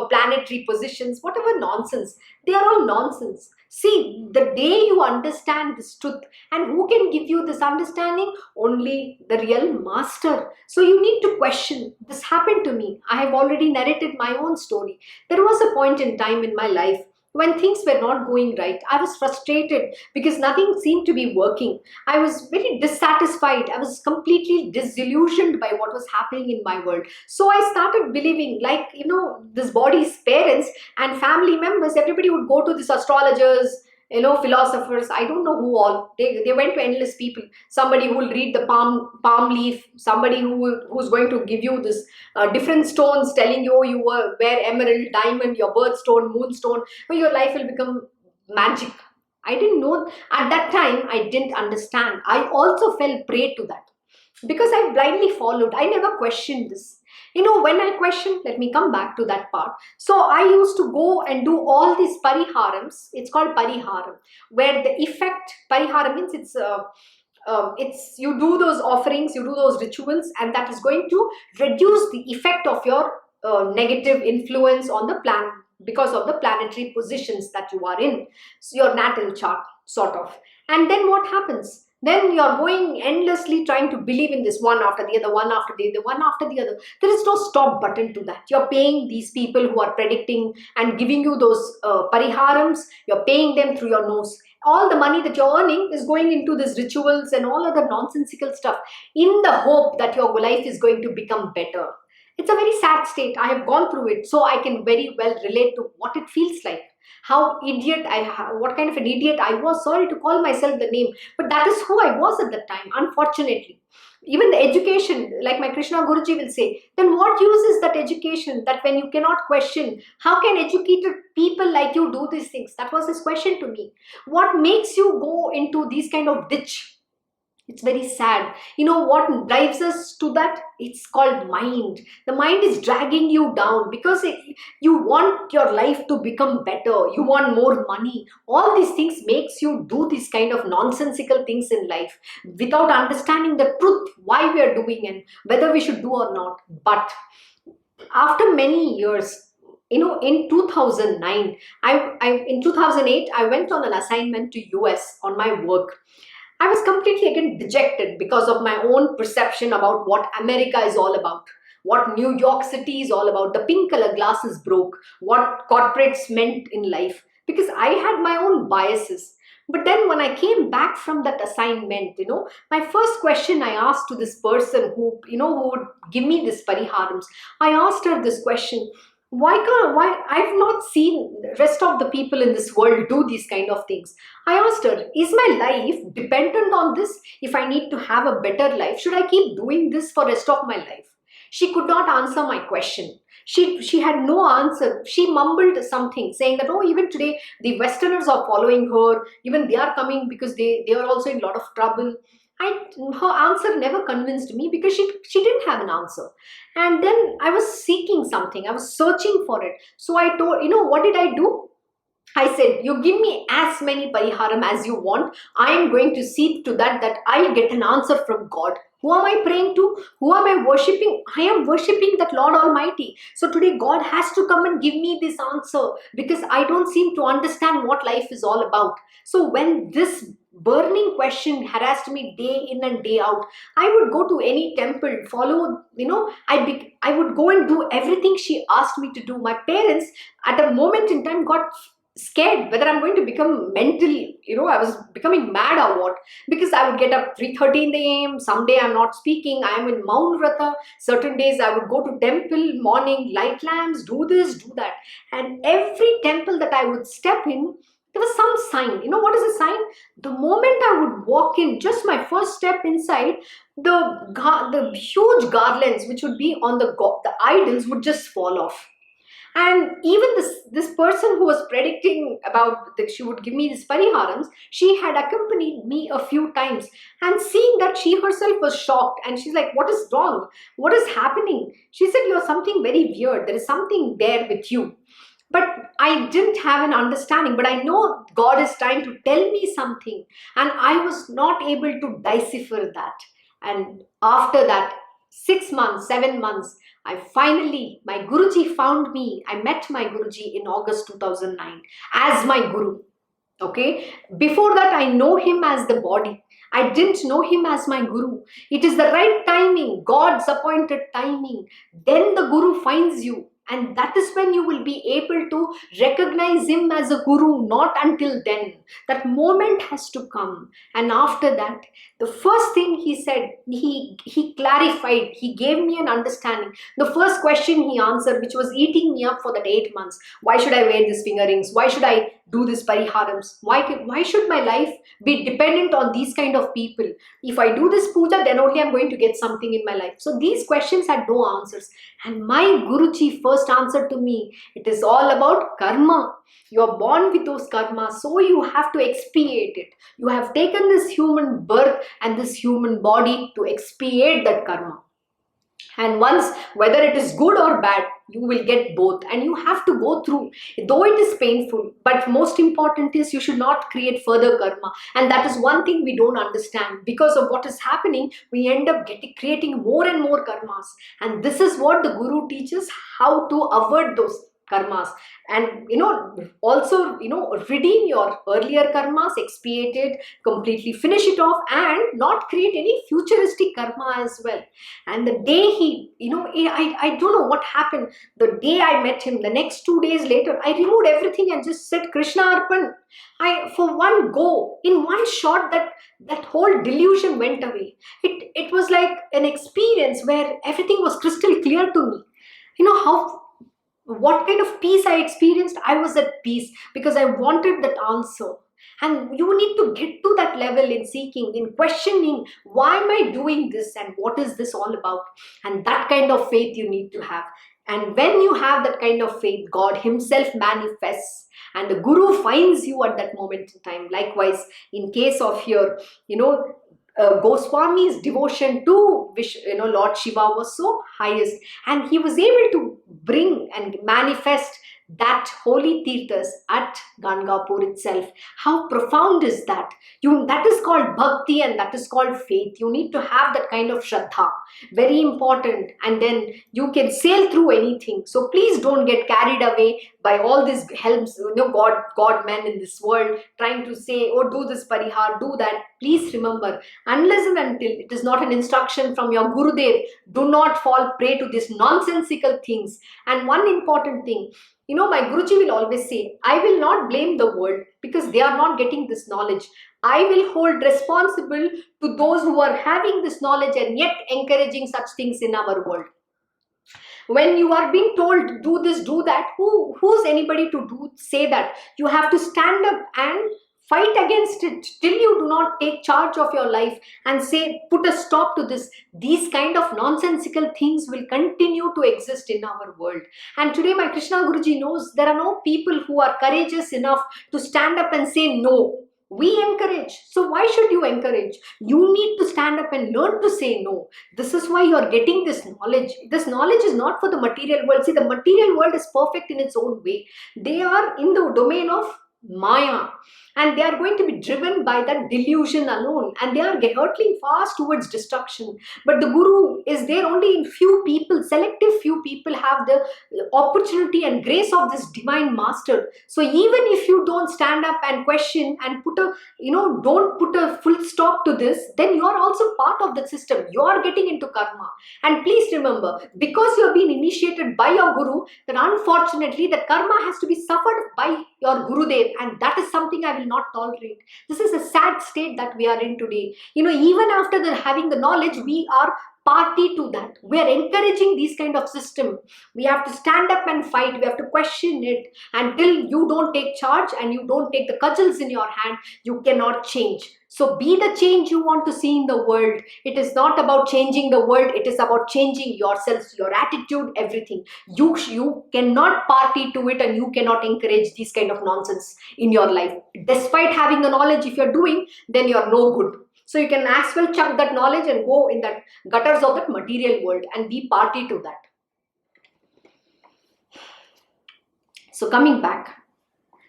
planetary positions, whatever nonsense. They are all nonsense. See, the day you understand this truth, and who can give you this understanding? Only the real master. So you need to question. This happened to me. I have already narrated my own story. There was a point in time in my life when things were not going right. I was frustrated because nothing seemed to be working. I was very dissatisfied. I was completely disillusioned by what was happening in my world. So I started believing, this body's parents and family members, everybody would go to these astrologers, philosophers, I don't know who all. They went to endless people. Somebody who will read the palm leaf, somebody who's going to give you this different stones, telling you you wear emerald, diamond, your birthstone, moonstone, your life will become magic. I didn't know at that time. I didn't understand. I also fell prey to that because I blindly followed. I never questioned this. When I questioned, let me come back to that part. So I used to go and do all these pariharams. It's called pariharam, where the effect, pariharam means it's you do those offerings, you do those rituals, and that is going to reduce the effect of your negative influence on the planet because of the planetary positions that you are in. So your natal chart, sort of. And then what happens? Then you're going endlessly trying to believe in this one after the other, one after the other, one after the other. There is no stop button to that. You're paying these people who are predicting and giving you those pariharams. You're paying them through your nose. All the money that you're earning is going into these rituals and all other nonsensical stuff in the hope that your life is going to become better. It's a very sad state. I have gone through it, so I can very well relate to what it feels like. What kind of an idiot I was. Sorry to call myself the name, but that is who I was at that time, unfortunately. Even the education, like my Krishna Guruji will say, then what use is that education, that when you cannot question, how can educated people like you do these things? That was his question to me. What makes you go into these kind of ditch? It's very sad. You know what drives us to that? It's called mind. The mind is dragging you down because you want your life to become better. You want more money. All these things makes you do these kind of nonsensical things in life without understanding the truth, why we are doing and whether we should do or not. But after many years, in 2009, in 2008, I went on an assignment to US on my work. I was completely again dejected because of my own perception about what America is all about, what New York City is all about, the pink color glasses broke, what corporates meant in life, because I had my own biases. But then when I came back from that assignment, my first question I asked to this person who would give me this pariharams, I asked her this question: why I've not seen the rest of the people in this world do these kind of things. I asked her, is my life dependent on this? If I need to have a better life, should I keep doing this for rest of my life? She could not answer my question. She had no answer. She mumbled something saying that, oh, even today the Westerners are following her, even they are coming because they are also in a lot of trouble. Her answer never convinced me because she didn't have an answer. And then I was seeking something. I was searching for it. So I told, what did I do? I said, you give me as many pariharam as you want. I am going to see to that I get an answer from God. Who am I praying to? Who am I worshipping? I am worshipping that Lord Almighty. So today God has to come and give me this answer because I don't seem to understand what life is all about. So when this burning question harassed me day in and day out, I would go to any temple, follow, I would go and do everything she asked me to do. My parents at a moment in time got scared whether I'm going to become mentally, I was becoming mad or what, because I would get up 3:30 in the AM. Someday I'm not speaking, I am in Mount Vrata. Certain days I would go to temple, morning light lamps, do this, do that. And every temple that I would step in, there was some sign. What is a sign? The moment I would walk in, just my first step inside, the huge garlands which would be on the idols would just fall off. And even this person who was predicting about that she would give me these pariharams, she had accompanied me a few times, and seeing that, she herself was shocked, and she's like, what is wrong? What is happening? She said, you're something very weird. There is something there with you. But I didn't have an understanding, but I know God is trying to tell me something, and I was not able to decipher that. And after that, 6 months, 7 months, my Guruji found me. I met my Guruji in August 2009 as my Guru. Okay. Before that, I know him as the body. I didn't know him as my Guru. It is the right timing, God's appointed timing. Then the Guru finds you. And that is when you will be able to recognize him as a Guru. Not until then. That moment has to come. And after that, the first thing he said, he clarified, he gave me an understanding. The first question he answered, which was eating me up for that 8 months. Why should I wear these finger rings? Why should I do this pariharams? Why should my life be dependent on these kind of people? If I do this puja, then only I'm going to get something in my life. So these questions had no answers. And my Guruji first answered to me, it is all about karma. You are born with those karmas, so you have to expiate it. You have taken this human birth and this human body to expiate that karma. And once, whether it is good or bad, you will get both, and you have to go through, though it is painful. But most important is you should not create further karma, and that is one thing we don't understand. Because of what is happening, we end up creating more and more karmas, and this is what the Guru teaches, how to avoid those karmas, and also redeem your earlier karmas, expiate it, completely finish it off, and not create any futuristic karma as well. And the day I don't know what happened. The day I met him, the next 2 days later, I removed everything and just said, Krishna Arpan. For one go, in one shot, that whole delusion went away. It was like an experience where everything was crystal clear to me. What kind of peace I experienced. I was at peace because I wanted that answer. And you need to get to that level in seeking, in questioning, why am I doing this and what is this all about? And that kind of faith you need to have. And when you have that kind of faith, God himself manifests and the Guru finds you at that moment in time. Likewise, in case of here, Goswami's devotion to Lord Shiva was so highest, and he was able to bring and manifest that holy Theerthas at Gangapur itself. How profound is that? That is called bhakti and that is called faith. You need to have that kind of shraddha. Very important. And then you can sail through anything. So please don't get carried away by all these helms, God men in this world trying to say, oh, do this parihar, do that. Please remember, unless and until it is not an instruction from your Gurudev, do not fall prey to these nonsensical things. And one important thing, my Guruji will always say, I will not blame the world because they are not getting this knowledge. I will hold responsible to those who are having this knowledge and yet encouraging such things in our world. When you are being told, do this, do that, who's anybody to say that? You have to stand up and fight against it till you do not take charge of your life and say, put a stop to this. These kind of nonsensical things will continue to exist in our world. And today my Krishna Guruji knows there are no people who are courageous enough to stand up and say no. We encourage. So why should you encourage? You need to stand up and learn to say no. This is why you are getting this knowledge. This knowledge is not for the material world. See, the material world is perfect in its own way. They are in the domain of Maya, and they are going to be driven by that delusion alone, and they are hurtling fast towards destruction. But the Guru is there only in few people, selective few people have the opportunity and grace of this divine master. So even if you don't stand up and question and don't put a full stop to this, then you are also part of the system. You are getting into karma. And please remember, because you have been initiated by your Guru, then unfortunately that karma has to be suffered by your Gurudev, and that is something I will not tolerate. This is a sad state that we are in today. Even after having the knowledge, we are party to that. We are encouraging these kind of system. We have to stand up and fight. We have to question it. Until you don't take charge and you don't take the cudgels in your hand, you cannot change. So be the change you want to see in the world. It is not about changing the world. It is about changing yourselves, your attitude, everything. You cannot party to it, and you cannot encourage these kind of nonsense in your life. Despite having the knowledge, if you're doing, then you're no good. So you can as well chuck that knowledge and go in that gutters of that material world and be party to that. So coming back.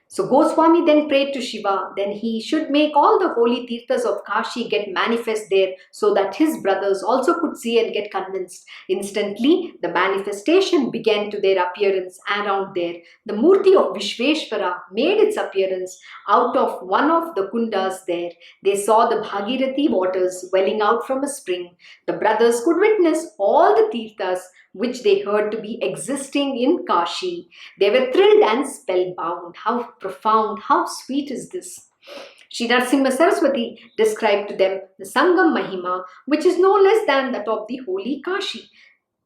So Goswami then prayed to Shiva, then he should make all the holy Theerthas of Kashi get manifest there so that his brothers also could see and get convinced. Instantly, the manifestation began to their appearance around there. The Murthy of Vishweshwaram made its appearance out of one of the kundas there. They saw the Bhagirathi waters welling out from a spring. The brothers could witness all the Theerthas which they heard to be existing in Kashi. They were thrilled and spellbound. How profound, how sweet is this? Shree Narasimha Saraswati described to them the Sangam Mahima, which is no less than that of the holy Kashi.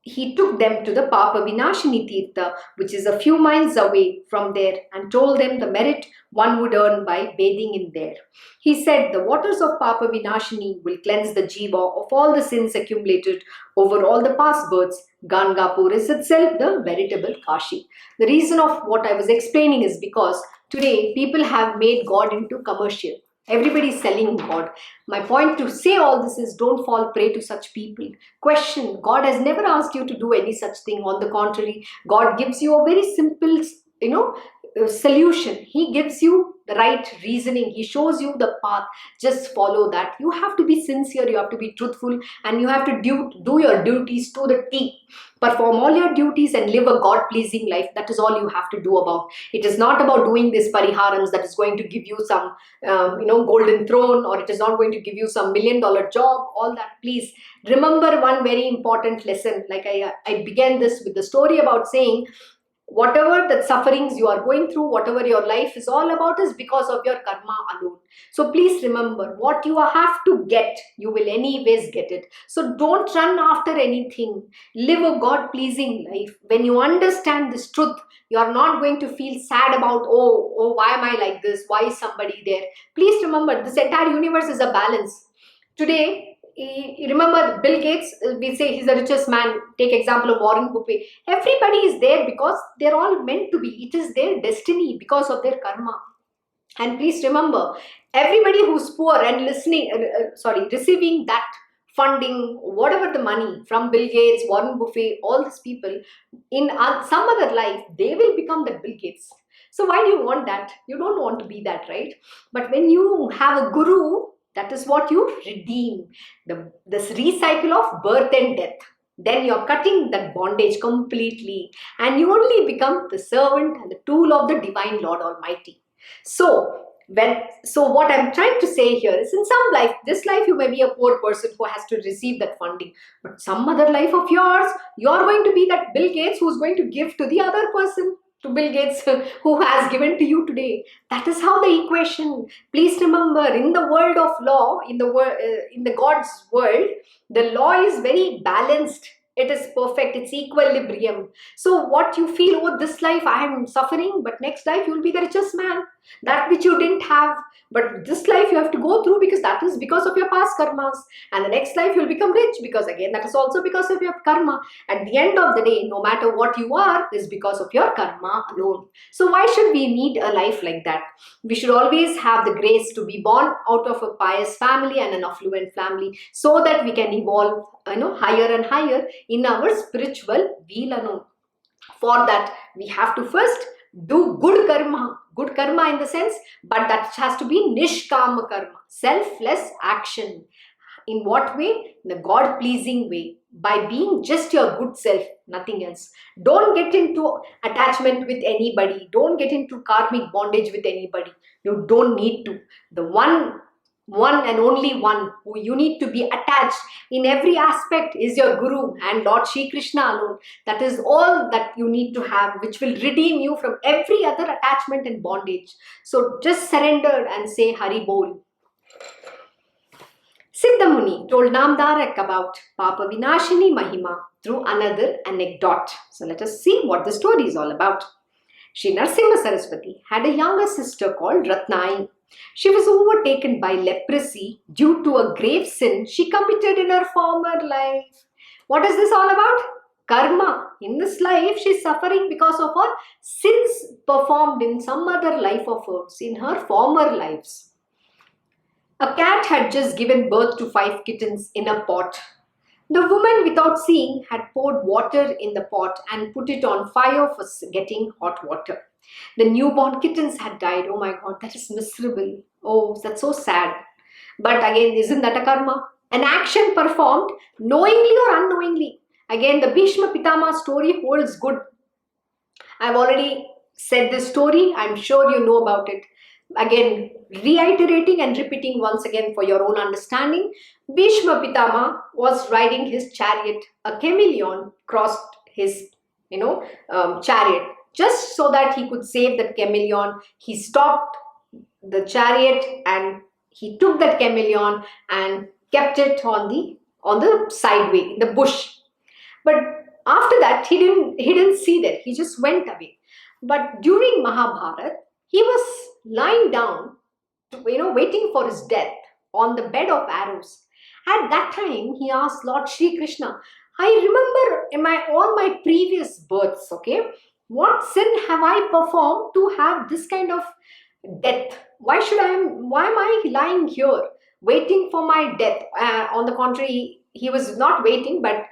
He took them to the Papavinasini Theertha, which is a few miles away from there, and told them the merit one would earn by bathing in there. He said, the waters of Papavinasini will cleanse the jiva of all the sins accumulated over all the past births. Gangapur is itself the veritable Kashi. The reason of what I was explaining is because today people have made God into commercial. Everybody is selling God. My point to say all this is, don't fall prey to such people. Question, God has never asked you to do any such thing. On the contrary, God gives you a very simple, solution. He gives you the right reasoning. He shows you the path. Just follow that. You have to be sincere. You have to be truthful, and you have to do your duties to the T. Perform all your duties and live a God-pleasing life. That is all you have to do about. It is not about doing this pariharams that is going to give you some, golden throne, or it is not going to give you some $1 million job. All that. Please remember one very important lesson. Like I began this with the story about saying, whatever the sufferings you are going through, whatever your life is all about, is because of your karma alone. So please remember, what you have to get, you will anyways get it. So don't run after anything. Live a God-pleasing life. When you understand this truth, you are not going to feel sad about, oh, why am I like this? Why is somebody there? Please remember, this entire universe is a balance. Today, remember Bill Gates, we say he's the richest man. Take example of Warren Buffett. Everybody is there because they're all meant to be. It is their destiny because of their karma. And please remember, everybody who's poor and receiving that funding, whatever the money from Bill Gates, Warren Buffett, all these people, in some other life, they will become the Bill Gates. So why do you want that? You don't want to be that, right? But when you have a guru, that is what you redeem. This recycle of birth and death. Then you're cutting that bondage completely. And you only become the servant and the tool of the divine Lord Almighty. So what I'm trying to say here is, in some life, this life you may be a poor person who has to receive that funding. But some other life of yours, you're going to be that Bill Gates who's going to give to the other person. To Bill Gates who has given to you today. That is how the equation. Please remember, in the world of law, in the God's world, the law is very balanced. It is perfect. It's equilibrium. So what you feel, oh, this life I am suffering, but next life you will be the richest man. That which you didn't have. But this life you have to go through because that is because of your past karmas. And the next life you will become rich because again that is also because of your karma. At the end of the day, no matter what you are, is because of your karma alone. So why should we need a life like that? We should always have the grace to be born out of a pious family and an affluent family, so that we can evolve higher and higher in our spiritual wheel. For that, we have to first do good karma in the sense, but that has to be nishkama karma, selfless action. In what way? In a God-pleasing way, by being just your good self, nothing else. Don't get into attachment with anybody. Don't get into karmic bondage with anybody. You don't need to. The one and only one who you need to be attached in every aspect is your Guru and Lord Shri Krishna alone. That is all that you need to have, which will redeem you from every other attachment and bondage. So just surrender and say Hari Bol. Siddha Muni told Namdarak about Papavinasini Mahima through another anecdote. So let us see what the story is all about. Shri Narasimha Saraswati had a younger sister called Ratnai. She was overtaken by leprosy due to a grave sin she committed in her former life. What is this all about? Karma. In this life, she is suffering because of her sins performed in some other life of hers, in her former lives. A cat had just given birth to 5 kittens in a pot. The woman, without seeing, had poured water in the pot and put it on fire for getting hot water. The newborn kittens had died. Oh my God, that is miserable. Oh, that's so sad. But again, isn't that a karma? An action performed knowingly or unknowingly. Again, the Bhishma Pitama story holds good. I've already said this story. I'm sure you know about it. Again, reiterating and repeating once again for your own understanding. Bhishma Pitama was riding his chariot. A chameleon crossed his, chariot. Just so that he could save that chameleon, he stopped the chariot and he took that chameleon and kept it on the sideway, in the bush. But after that, he didn't see that. He just went away. But during Mahabharata, he was lying down, waiting for his death on the bed of arrows. At that time, he asked Lord Shri Krishna, I remember in all my previous births, okay, what sin have I performed to have this kind of death? Why am I lying here waiting for my death? On the contrary, he was not waiting, but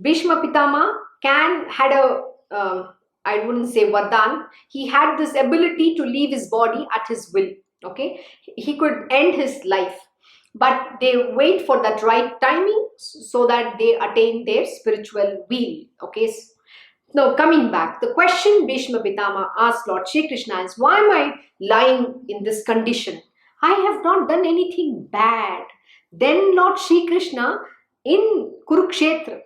Bhishma Pitama had a I wouldn't say Vardhan, he had this ability to leave his body at his will. Okay, he could end his life, but they wait for that right timing so that they attain their spiritual will. Okay, now coming back, the question Bhishma Pitama asked Lord Shri Krishna is, why am I lying in this condition? I have not done anything bad. Then Lord Shri Krishna in Kurukshetra,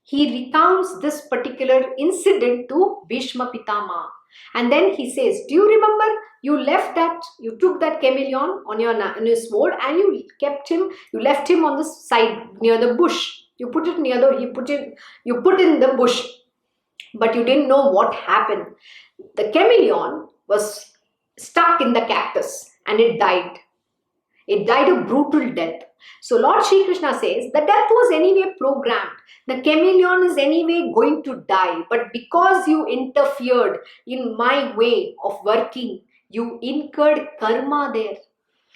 he recounts this particular incident to Bhishma Pitama. And then he says, do you remember you took that chameleon on your sword and you left him on the side near the bush. You put in the bush, but you didn't know what happened. The chameleon was stuck in the cactus and it died. It died a brutal death. So Lord Shri Krishna says the death was anyway programmed. The chameleon is anyway going to die. But because you interfered in my way of working, you incurred karma there.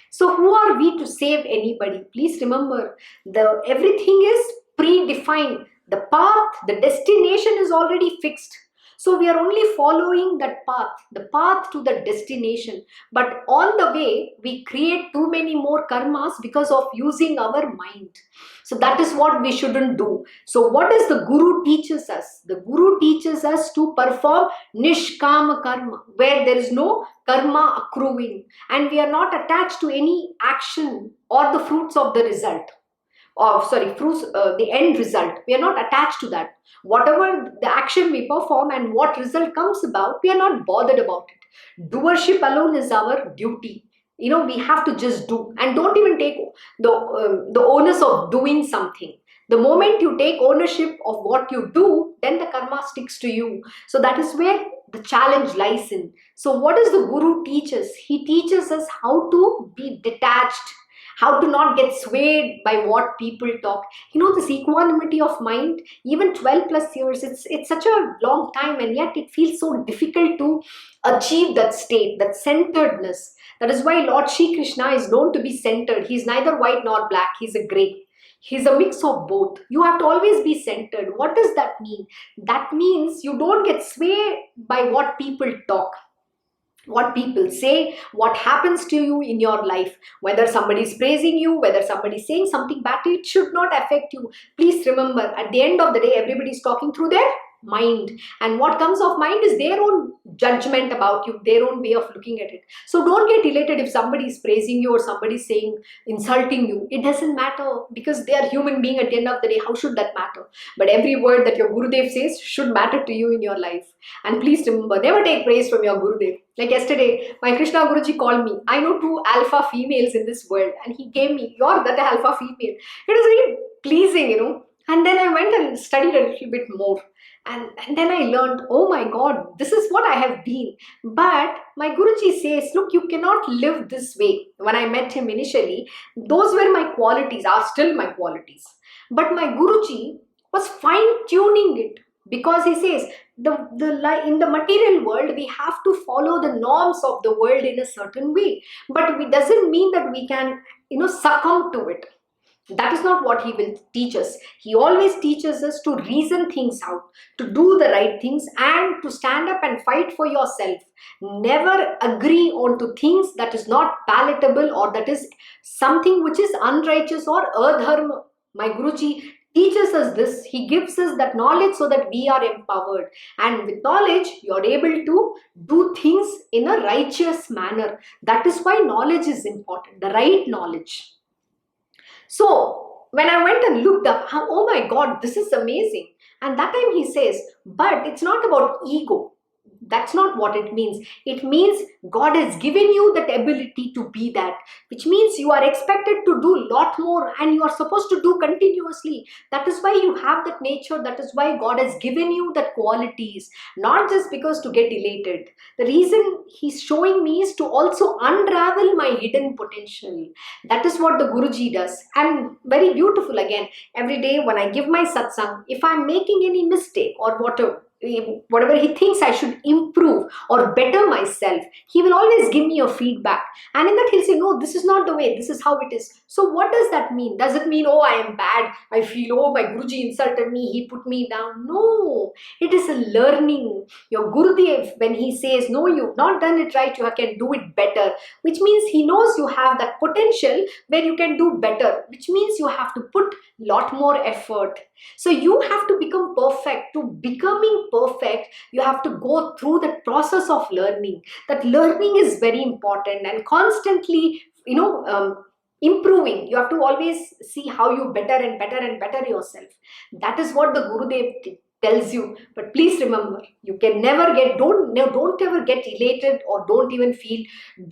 So who are we to save anybody? Please remember, everything is predefined. The path, the destination is already fixed. So we are only following that path, the path to the destination. But on the way, we create too many more karmas because of using our mind. So that is what we shouldn't do. So what does the Guru teaches us? The Guru teaches us to perform nishkama karma, where there is no karma accruing. And we are not attached to any action or the fruits of the result. The end result. We are not attached to that. Whatever the action we perform and what result comes about, we are not bothered about it. Doership alone is our duty. We have to just do and don't even take the onus of doing something. The moment you take ownership of what you do, then the karma sticks to you. So that is where the challenge lies in. So what does the Guru teach us? He teaches us how to be detached, how to not get swayed by what people talk. This equanimity of mind, even 12 plus years, it's such a long time, and yet it feels so difficult to achieve that state, that centeredness. That is why Lord Shri Krishna is known to be centered. He's neither white nor black, he's a gray. He's a mix of both. You have to always be centered. What does that mean? That means you don't get swayed by what people talk, what people say, what happens to you in your life. Whether somebody is praising you, whether somebody is saying something bad to you, it should not affect you. Please remember, at the end of the day, everybody is talking through their mind, and what comes of mind is their own judgment about you, their own way of looking at it. So don't get elated if somebody is praising you or somebody is saying, insulting you. It doesn't matter, because they are human being at the end of the day. How should that matter? But every word that your Gurudev says should matter to you in your life. And please remember, never take praise from your Gurudev. Like yesterday, my Krishna Guruji called me. I know 2 alpha females in this world, and he gave me, you're that alpha female. It was very pleasing, And then I went and studied a little bit more. And then I learned, oh my God, this is what I have been. But my Guruji says, look, you cannot live this way. When I met him initially, those were my qualities, are still my qualities. But my Guruji was fine-tuning it, because he says, in the material world, we have to follow the norms of the world in a certain way. But it doesn't mean that we can, succumb to it. That is not what he will teach us. He always teaches us to reason things out, to do the right things, and to stand up and fight for yourself. Never agree on to things that is not palatable, or that is something which is unrighteous or adharma. My Guruji teaches us this. He gives us that knowledge so that we are empowered. And with knowledge, you are able to do things in a righteous manner. That is why knowledge is important, the right knowledge. So when I went and looked up, oh my God, this is amazing. And that time he says, but it's not about ego. That's not what it means. It means God has given you that ability to be that, which means you are expected to do a lot more, and you are supposed to do continuously. That is why you have that nature. That is why God has given you that qualities, not just because to get elated. The reason he's showing me is to also unravel my hidden potential. That is what the Guruji does. And very beautiful again. Every day when I give my satsang, if I'm making any mistake or whatever, whatever he thinks I should improve or better myself, he will always give me a feedback. And in that he'll say, no, this is not the way, this is how it is. So what does that mean? Does it mean, oh, I am bad, I feel, oh, my Guruji insulted me, he put me down? No, it is a learning. Your Gurudev, when he says, no, you've not done it right, you can do it better, which means he knows you have that potential where you can do better, which means you have to put lot more effort. So you have to become perfect. To becoming perfect, you have to go through the process of learning. That learning is very important, and constantly, improving. You have to always see how you better and better and better yourself. That is what the Gurudev tells you. But please remember, you can never get, don't ever get elated, or don't even feel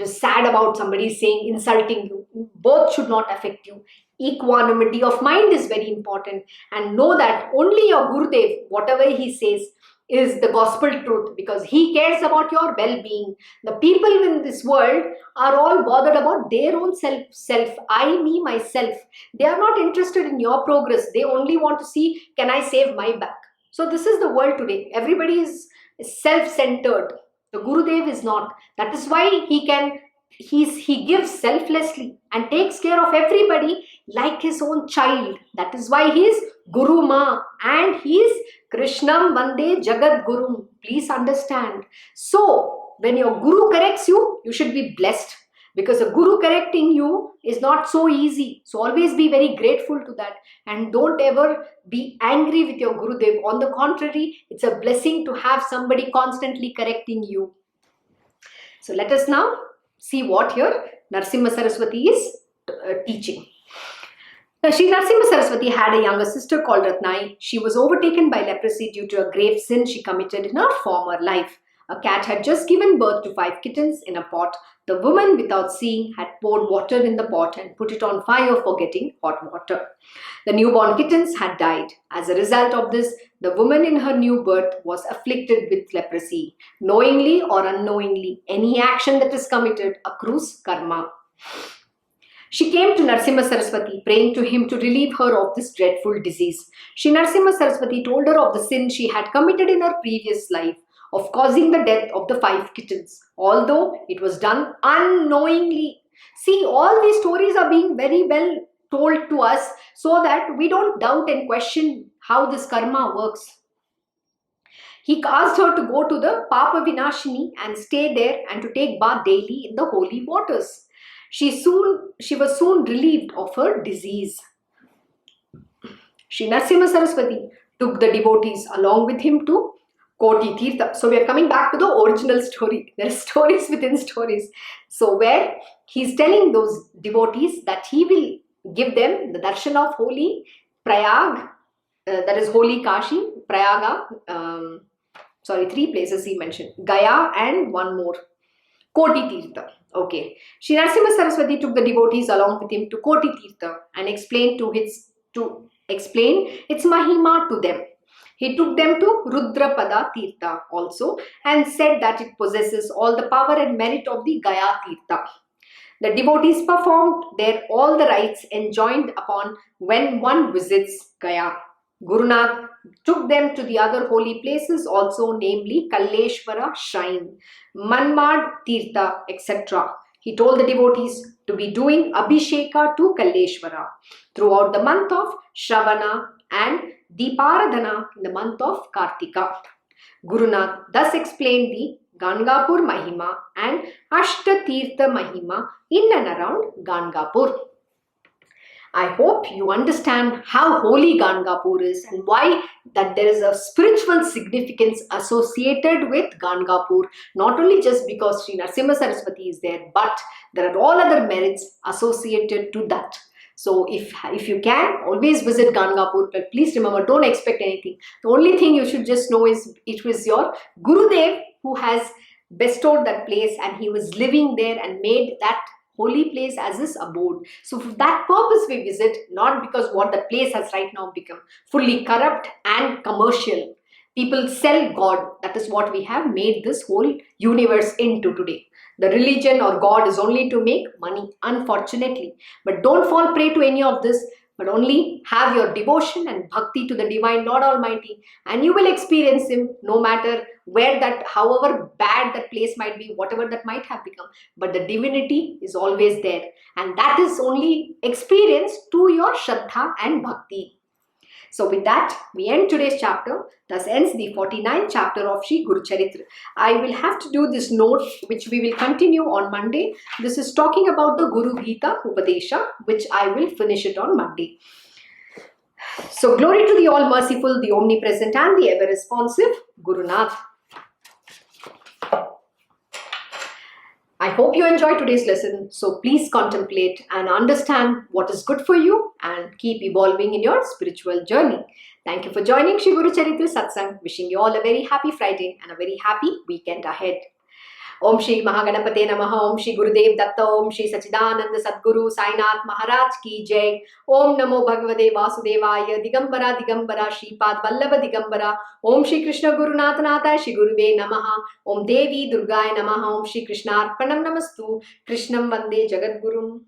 sad about somebody saying, insulting you. Both should not affect you. Equanimity of mind is very important, and know that only your Gurudev, whatever he says, is the gospel truth, because he cares about your well-being. The people in this world are all bothered about their own self, I, me, myself. They are not interested in your progress. They only want to see, can I save my back? So this is the world today. Everybody is self-centered. The Gurudev is not. That is why he gives selflessly and takes care of everybody like his own child. That is why he is Guru Ma, and he is Krishnam Vande Jagat Guru. Please understand. So when your Guru corrects you, you should be blessed, because a Guru correcting you is not so easy. So always be very grateful to that, and don't ever be angry with your Gurudev. On the contrary, it's a blessing to have somebody constantly correcting you. So let us now see what here Narasimha Saraswati is teaching. Now, Sri Narasimha Saraswati had a younger sister called Ratnai. She was overtaken by leprosy due to a grave sin she committed in her former life. A cat had just given birth to 5 kittens in a pot. The woman, without seeing, had poured water in the pot and put it on fire for getting hot water. The newborn kittens had died. As a result of this, the woman in her new birth was afflicted with leprosy. Knowingly or unknowingly, any action that is committed accrues karma. She came to Narasimha Saraswati, praying to him to relieve her of this dreadful disease. Sri Narasimha Saraswati told her of the sin she had committed in her previous life, of causing the death of the 5 kittens, although it was done unknowingly. See, all these stories are being very well told to us so that we don't doubt and question how this karma works. He asked her to go to the Papavinasini and stay there and to take bath daily in the holy waters. She was soon relieved of her disease. Sri Narasimha Saraswati took the devotees along with him to Koti Theertha. So we are coming back to the original story. There are stories within stories. So where he's telling those devotees that he will give them the darshan of holy Prayaga, that is holy Kashi, Prayaga, 3 places he mentioned, Gaya and one more, Koti Theertha. Okay. Sri Narasimha Saraswati took the devotees along with him to Koti Theertha and explained its Mahima to them. He took them to Rudrapada Theertha also and said that it possesses all the power and merit of the Gaya Theertha. The devotees performed there all the rites enjoined upon when one visits Gaya. Guru Nath took them to the other holy places also, namely Kalleshwara Shrine, Manmad Theertha, etc. He told the devotees to be doing Abhisheka to Kalleshwara throughout the month of Shravana and Deeparadhana in the month of Kartika. Guru Nath thus explained the Gangapur Mahima and Ashta Theertha Mahima in and around Gangapur. I hope you understand how holy Gangapur is and why that there is a spiritual significance associated with Gangapur, not only just because Sri Narasimha Saraswati is there, but there are all other merits associated to that. So if you can, always visit Gangapur, but please remember, don't expect anything. The only thing you should just know is it was your Gurudev who has bestowed that place, and he was living there and made that holy place as his abode. So for that purpose we visit, not because what the place has right now become fully corrupt and commercial. People sell God. That is what we have made this whole universe into today. The religion or God is only to make money, unfortunately. But don't fall prey to any of this. but only have your devotion and bhakti to the Divine Lord Almighty, and you will experience Him no matter where that, however bad that place might be, whatever that might have become. But the divinity is always there, and that is only experienced to your Shraddha and Bhakti. So with that, we end today's chapter. Thus ends the 49th chapter of Shree Guru Charitra. I will have to do this note, which we will continue on Monday. This is talking about the Guru Gita Upadesha, which I will finish it on Monday. So glory to the all-merciful, the omnipresent and the ever-responsive Guru Nath. I hope you enjoyed today's lesson. So please contemplate and understand what is good for you and keep evolving in your spiritual journey. Thank you for joining Shree Guru Charitra Satsang. Wishing you all a very happy Friday and a very happy weekend ahead. Om Shri Mahaganapate Namaha. Om Shri Gurudev Datta. Om Shri Sachidananda Sadguru Sainath Maharaj Ki Jai. Om Namo Bhagavate Vasudevaya. Digambara Digambara Shripad Vallabha Digambara. Om Shri Krishna Guru Nath Natha Shri Guruve Namaha. Om Devi Durgaya Namaha. Om Shri Krishna Arpanam Namastu. Krishnam Vande Jagadgurum.